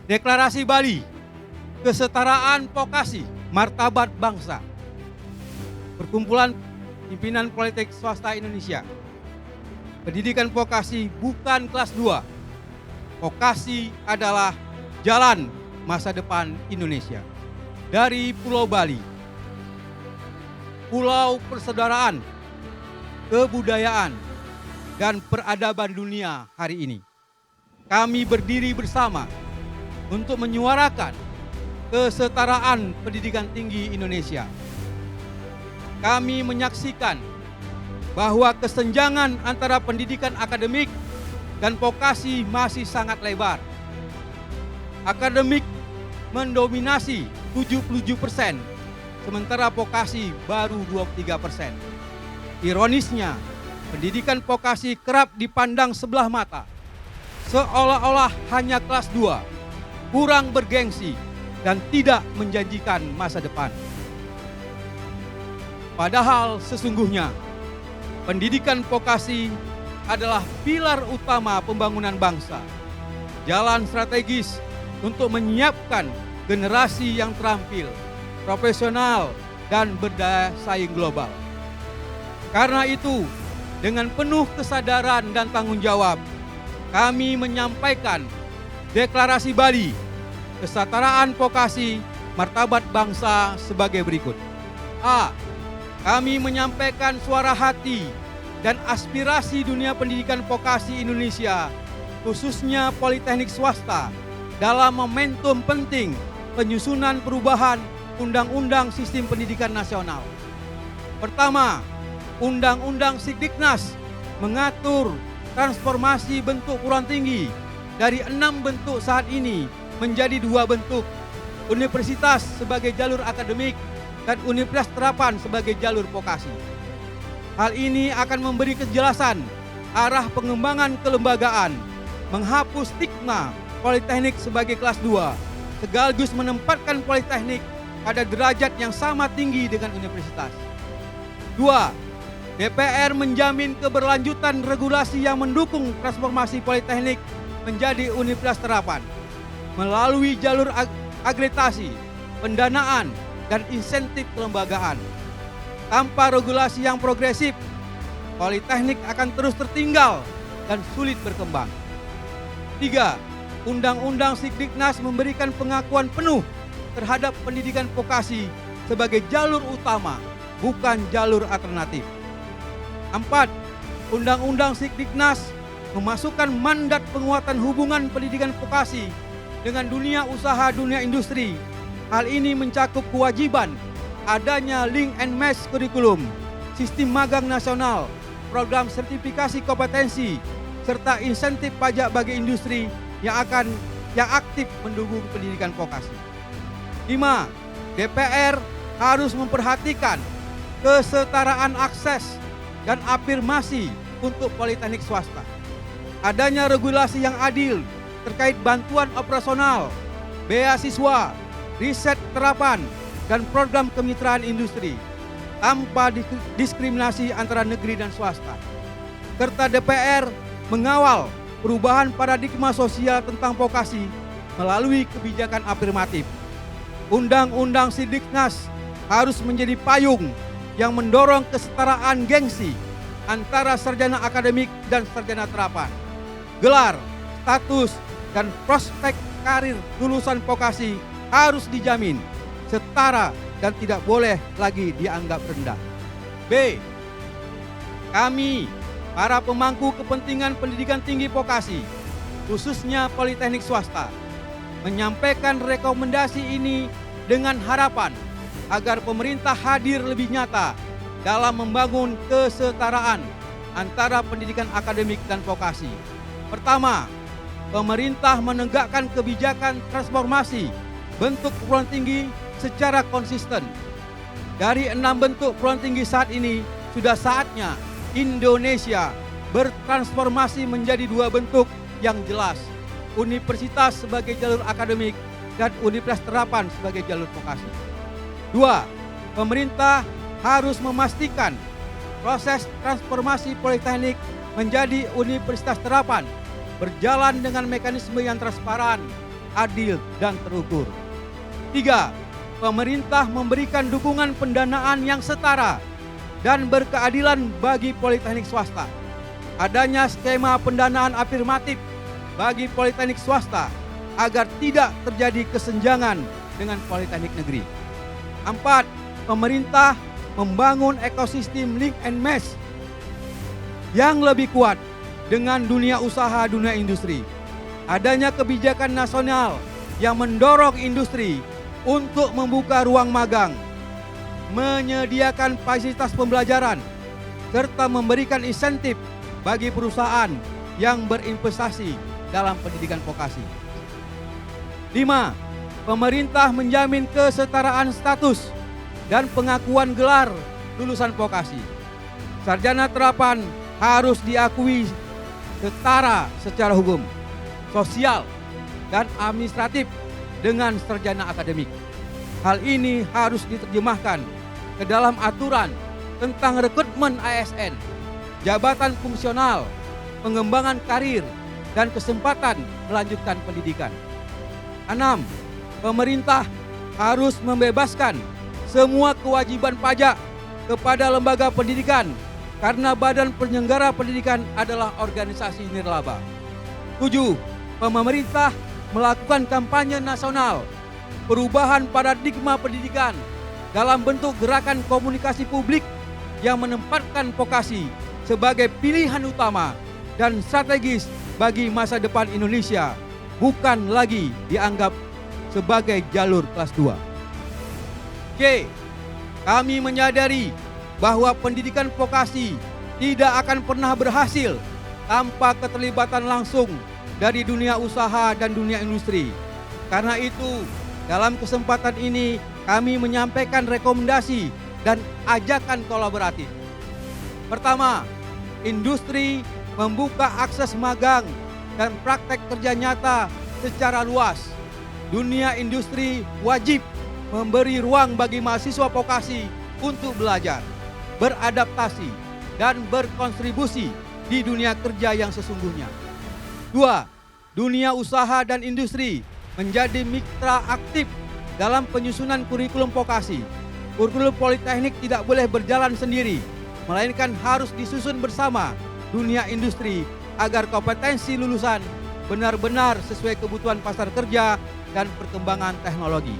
Deklarasi Bali, Kesetaraan Vokasi, Martabat Bangsa. Perkumpulan Pimpinan Politeknik Swasta Indonesia. Pendidikan vokasi bukan kelas 2. Vokasi adalah jalan masa depan Indonesia. Dari Pulau Bali, pulau persaudaraan, kebudayaan, dan peradaban dunia hari ini, kami berdiri bersama untuk menyuarakan kesetaraan pendidikan tinggi Indonesia. Kami menyaksikan bahwa kesenjangan antara pendidikan akademik dan vokasi masih sangat lebar. Akademik mendominasi 77%, sementara vokasi baru 23%. Ironisnya, pendidikan vokasi kerap dipandang sebelah mata, seolah-olah hanya kelas 2, kurang bergengsi, dan tidak menjanjikan masa depan. Padahal sesungguhnya, pendidikan vokasi adalah pilar utama pembangunan bangsa, jalan strategis untuk menyiapkan generasi yang terampil, profesional, dan berdaya saing global. Karena itu, dengan penuh kesadaran dan tanggung jawab, kami menyampaikan Deklarasi Bali, Kesetaraan Vokasi, Martabat Bangsa sebagai berikut. A. Kami menyampaikan suara hati dan aspirasi dunia pendidikan vokasi Indonesia, khususnya politeknik swasta, dalam momentum penting penyusunan perubahan Undang-Undang Sistem Pendidikan Nasional. Pertama, Undang-Undang Sikdiknas mengatur transformasi bentuk perguruan tinggi dari 6 bentuk saat ini menjadi 2 bentuk, universitas sebagai jalur akademik dan universitas terapan sebagai jalur vokasi. Hal ini akan memberi kejelasan arah pengembangan kelembagaan, menghapus stigma politeknik sebagai kelas 2, sekaligus menempatkan politeknik pada derajat yang sama tinggi dengan universitas. 2. DPR menjamin keberlanjutan regulasi yang mendukung transformasi politeknik menjadi universitas terapan melalui jalur akreditasi, pendanaan, dan insentif kelembagaan. Tanpa regulasi yang progresif, politeknik akan terus tertinggal dan sulit berkembang. 3. Undang-Undang Sikdiknas memberikan pengakuan penuh terhadap pendidikan vokasi sebagai jalur utama, bukan jalur alternatif. 4. Undang-Undang Sikdiknas memasukkan mandat penguatan hubungan pendidikan vokasi dengan dunia usaha, dunia industri. Hal ini mencakup kewajiban adanya link and match kurikulum, sistem magang nasional, program sertifikasi kompetensi, serta insentif pajak bagi industri yang aktif mendukung pendidikan vokasi. 5. DPR harus memperhatikan kesetaraan akses dan afirmasi untuk politeknik swasta. Adanya regulasi yang adil terkait bantuan operasional, beasiswa, riset terapan, dan program kemitraan industri tanpa diskriminasi antara negeri dan swasta. Serta DPR mengawal perubahan paradigma sosial tentang vokasi melalui kebijakan afirmatif. Undang-Undang Sikdiknas harus menjadi payung yang mendorong kesetaraan gengsi antara sarjana akademik dan sarjana terapan. Gelar, status, dan prospek karir lulusan vokasi harus dijamin setara dan tidak boleh lagi dianggap rendah. B. Kami, para pemangku kepentingan pendidikan tinggi vokasi, khususnya politeknik swasta, menyampaikan rekomendasi ini dengan harapan agar pemerintah hadir lebih nyata dalam membangun kesetaraan antara pendidikan akademik dan vokasi. Pertama, pemerintah menegakkan kebijakan transformasi bentuk perguruan tinggi secara konsisten. Dari 6 bentuk perguruan tinggi saat ini, sudah saatnya Indonesia bertransformasi menjadi 2 bentuk yang jelas, universitas sebagai jalur akademik dan universitas terapan sebagai jalur vokasi. 2. Pemerintah harus memastikan proses transformasi politeknik menjadi universitas terapan berjalan dengan mekanisme yang transparan, adil, dan terukur. 3. Pemerintah memberikan dukungan pendanaan yang setara dan berkeadilan bagi politeknik swasta. Adanya skema pendanaan afirmatif bagi politeknik swasta agar tidak terjadi kesenjangan dengan politeknik negeri. 4. Pemerintah membangun ekosistem link and match yang lebih kuat dengan dunia usaha, dunia industri. Adanya kebijakan nasional yang mendorong industri untuk membuka ruang magang, menyediakan fasilitas pembelajaran, serta memberikan insentif bagi perusahaan yang berinvestasi dalam pendidikan vokasi. 5. Pemerintah menjamin kesetaraan status dan pengakuan gelar lulusan vokasi. Sarjana terapan harus diakui setara secara hukum, sosial, dan administratif dengan sarjana akademik. Hal ini harus diterjemahkan ke dalam aturan tentang rekrutmen ASN, jabatan fungsional, pengembangan karir, dan kesempatan melanjutkan pendidikan. 6. Pemerintah harus membebaskan semua kewajiban pajak kepada lembaga pendidikan karena badan penyelenggara pendidikan adalah organisasi nirlaba. 7. Pemerintah melakukan kampanye nasional perubahan paradigma pendidikan dalam bentuk gerakan komunikasi publik yang menempatkan vokasi sebagai pilihan utama dan strategis bagi masa depan Indonesia, bukan lagi dianggap sebagai jalur kelas 2. C. Kami menyadari bahwa pendidikan vokasi tidak akan pernah berhasil tanpa keterlibatan langsung dari dunia usaha dan dunia industri. Karena itu, dalam kesempatan ini kami menyampaikan rekomendasi dan ajakan kolaboratif. Pertama, industri membuka akses magang dan praktek kerja nyata secara luas. Dunia industri wajib memberi ruang bagi mahasiswa vokasi untuk belajar, beradaptasi, dan berkontribusi di dunia kerja yang sesungguhnya. 2. Dunia usaha dan industri menjadi mitra aktif dalam penyusunan kurikulum vokasi. Kurikulum politeknik tidak boleh berjalan sendiri, melainkan harus disusun bersama dunia industri agar kompetensi lulusan benar-benar sesuai kebutuhan pasar kerja dan perkembangan teknologi.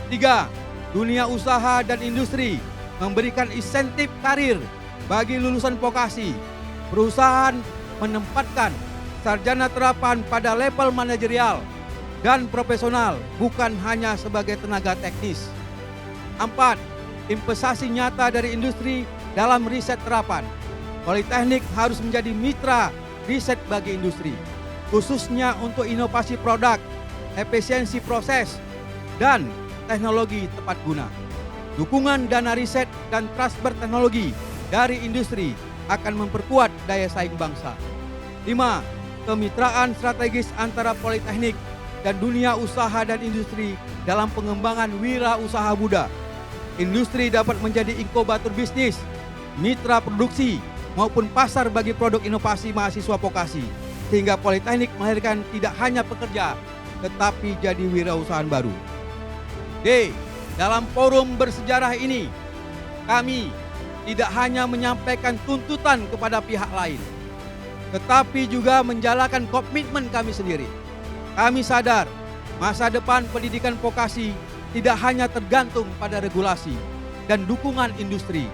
3. Dunia usaha dan industri memberikan insentif karir bagi lulusan vokasi. Perusahaan menempatkan sarjana terapan pada level manajerial dan profesional, bukan hanya sebagai tenaga teknis. 4. Investasi nyata dari industri dalam riset terapan. Politeknik harus menjadi mitra riset bagi industri, khususnya untuk inovasi produk, efisiensi proses, dan teknologi tepat guna. Dukungan dana riset dan transfer teknologi dari industri akan memperkuat daya saing bangsa. 5. Kemitraan strategis antara politeknik dan dunia usaha dan industri dalam pengembangan wirausaha muda. Industri dapat menjadi inkubator bisnis, mitra produksi, maupun pasar bagi produk inovasi mahasiswa vokasi, sehingga politeknik melahirkan tidak hanya pekerja, tetapi jadi wirausahaan baru. D. Dalam forum bersejarah ini, kami tidak hanya menyampaikan tuntutan kepada pihak lain, tetapi juga menjalankan komitmen kami sendiri. Kami sadar masa depan pendidikan vokasi tidak hanya tergantung pada regulasi dan dukungan industri,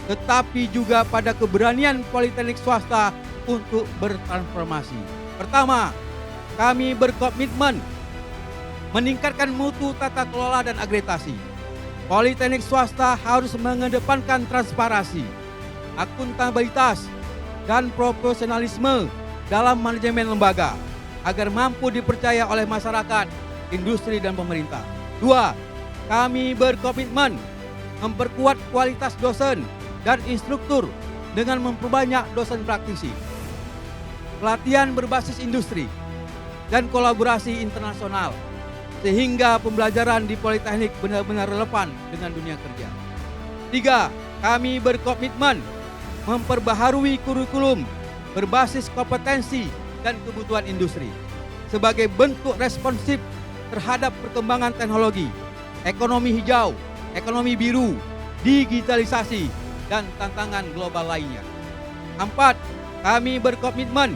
tetapi juga pada keberanian politeknik swasta untuk bertransformasi. Pertama, kami berkomitmen meningkatkan mutu tata kelola dan akreditasi. Politeknik swasta harus mengedepankan transparansi, akuntabilitas, dan profesionalisme dalam manajemen lembaga agar mampu dipercaya oleh masyarakat, industri, dan pemerintah. 2. Kami berkomitmen memperkuat kualitas dosen dan instruktur dengan memperbanyak dosen praktisi, pelatihan berbasis industri, dan kolaborasi internasional, sehingga pembelajaran di politeknik benar-benar relevan dengan dunia kerja. 3. Kami berkomitmen memperbaharui kurikulum berbasis kompetensi dan kebutuhan industri. sebagai bentuk responsif terhadap perkembangan teknologi, ekonomi hijau, ekonomi biru, digitalisasi, dan tantangan global lainnya. 4. Kami berkomitmen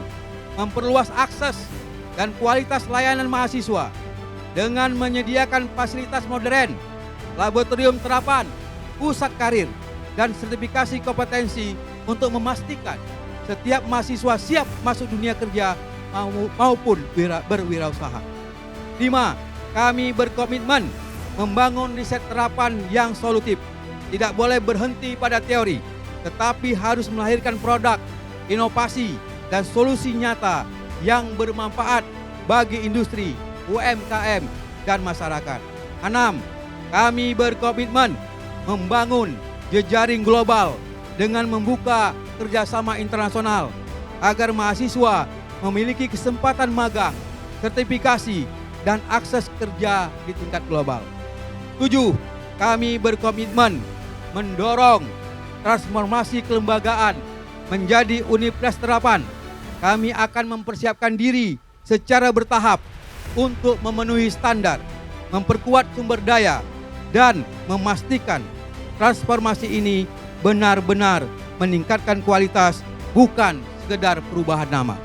memperluas akses dan kualitas layanan mahasiswa dengan menyediakan fasilitas modern, laboratorium terapan, pusat karir, dan sertifikasi kompetensi untuk memastikan setiap mahasiswa siap masuk dunia kerja maupun berwirausaha. 5. Kami berkomitmen membangun riset terapan yang solutif. Tidak boleh berhenti pada teori, tetapi harus melahirkan produk, inovasi, dan solusi nyata yang bermanfaat bagi industri, UMKM, dan masyarakat. 6. Kami berkomitmen membangun jejaring global dengan membuka kerjasama internasional agar mahasiswa memiliki kesempatan magang, sertifikasi, dan akses kerja di tingkat global. 7. Kami berkomitmen mendorong transformasi kelembagaan menjadi universitas terapan. Kami akan mempersiapkan diri secara bertahap untuk memenuhi standar, memperkuat sumber daya, dan memastikan transformasi ini benar-benar meningkatkan kualitas, bukan sekedar perubahan nama.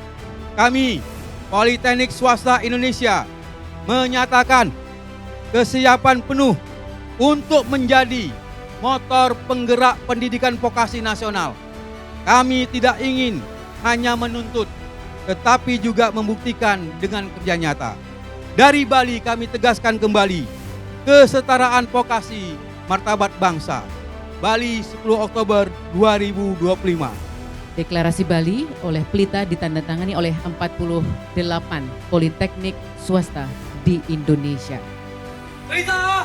Kami, Politeknik Swasta Indonesia, menyatakan kesiapan penuh untuk menjadi motor penggerak pendidikan vokasi nasional. Kami tidak ingin hanya menuntut, tetapi juga membuktikan dengan kerja nyata. Dari Bali kami tegaskan kembali kesetaraan vokasi martabat bangsa. Bali 10 Oktober 2025. Deklarasi Bali oleh Pelita ditandatangani oleh 48 Politeknik Swasta di Indonesia. Pelita!